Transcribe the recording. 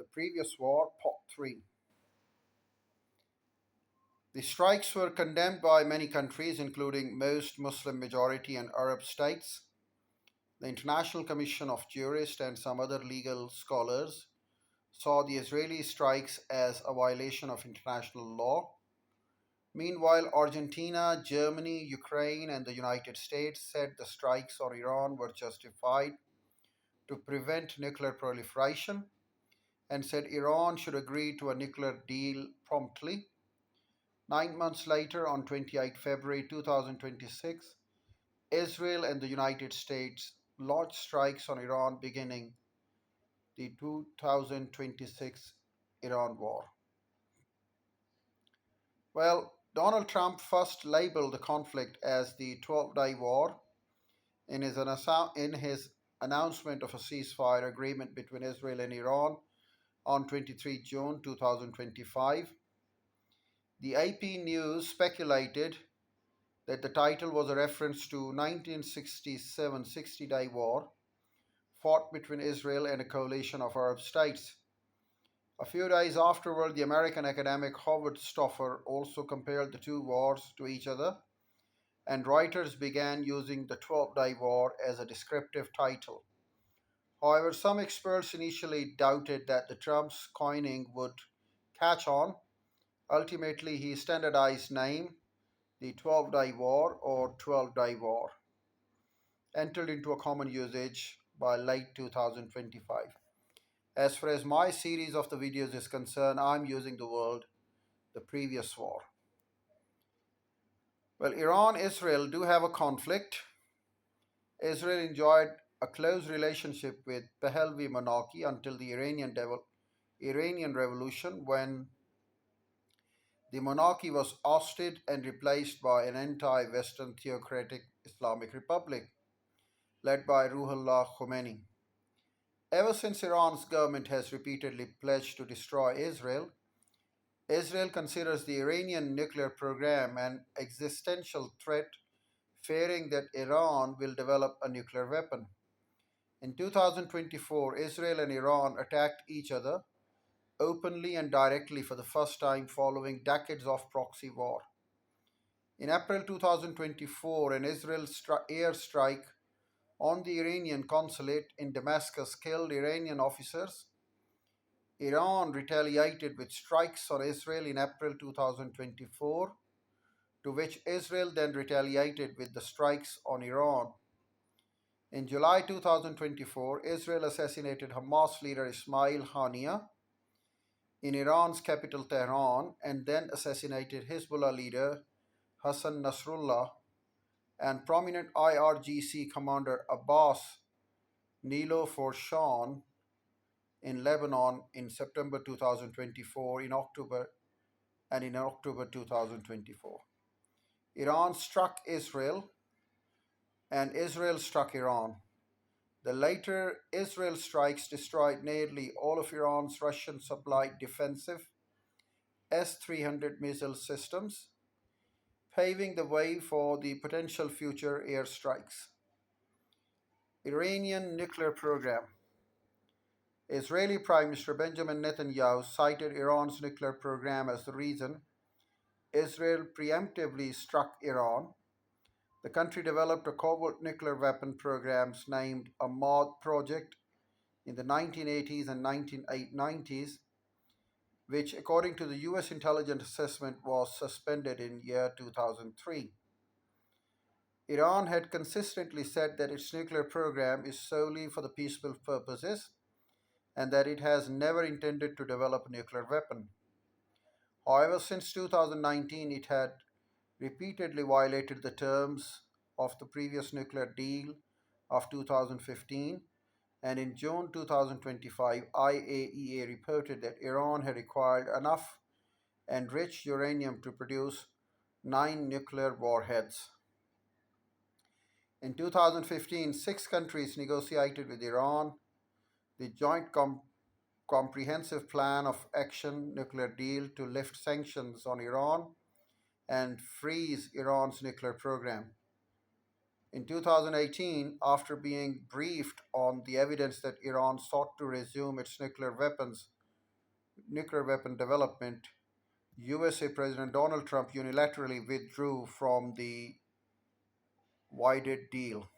The Previous War, Part 3. The strikes were condemned by many countries, including most Muslim majority and Arab states. The International Commission of Jurists and some other legal scholars saw the Israeli strikes as a violation of international law. Meanwhile, Argentina, Germany, Ukraine, and the United States said the strikes on Iran were justified to prevent nuclear proliferation and said Iran should agree to a nuclear deal promptly. 9 months later, on 28 February 2026, Israel and the United States launched strikes on Iran beginning the 2026 Iran war. Well, Donald Trump first labeled the conflict as the 12-day war in his announcement of a ceasefire agreement between Israel and Iran on 23 June 2025. The AP News speculated that the title was a reference to 1967 60-day war fought between Israel and a coalition of Arab states. A few days afterward, the American academic Howard Stoffer also compared the two wars to each other, and writers began using the 12-day war as a descriptive title. However, some experts initially doubted that the Trump's coining would catch on. Ultimately, he standardized name, the 12-day war or 12-day war, entered into a common usage by late 2025. As far as my series of the videos is concerned, I'm using the word the previous war. Well, Iran Israel do have a conflict. Israel enjoyed a close relationship with Pahlavi monarchy until the Iranian Revolution, when the monarchy was ousted and replaced by an anti-Western theocratic Islamic republic led by Ruhollah Khomeini. Ever since Iran's government has repeatedly pledged to destroy Israel, Israel considers the Iranian nuclear program an existential threat, fearing that Iran will develop a nuclear weapon. In 2024, Israel and Iran attacked each other openly and directly for the first time following decades of proxy war. In April 2024, an Israel airstrike on the Iranian consulate in Damascus killed Iranian officers. Iran retaliated with strikes on Israel in April 2024, to which Israel then retaliated with the strikes on Iran. In July 2024, Israel assassinated Hamas leader Ismail Haniyeh in Iran's capital Tehran and then assassinated Hezbollah leader Hassan Nasrallah and prominent IRGC commander Abbas Niloufar-Shan in Lebanon in September 2024 in October 2024. Iran struck Israel and Israel struck Iran. The later Israel strikes destroyed nearly all of Iran's Russian supplied defensive S-300 missile systems, paving the way for the potential future airstrikes. Iranian nuclear program. Israeli Prime Minister Benjamin Netanyahu cited Iran's nuclear program as the reason Israel preemptively struck Iran. The country developed a covert nuclear weapon programs named Ahmad Project in the 1980s and 1990s, which according to the US intelligence assessment was suspended in year 2003. Iran had consistently said that its nuclear program is solely for the peaceful purposes and that it has never intended to develop a nuclear weapon. However, since 2019, it had repeatedly violated the terms of the previous nuclear deal of 2015, and in June 2025, IAEA reported that Iran had acquired enough enriched uranium to produce 9 nuclear warheads. In 2015, 6 countries negotiated with Iran the Joint Comprehensive Plan of Action nuclear deal to lift sanctions on Iran and freeze Iran's nuclear program. In 2018, after being briefed on the evidence that Iran sought to resume its nuclear weapons nuclear weapon development, USA President Donald Trump unilaterally withdrew from the Wyded deal.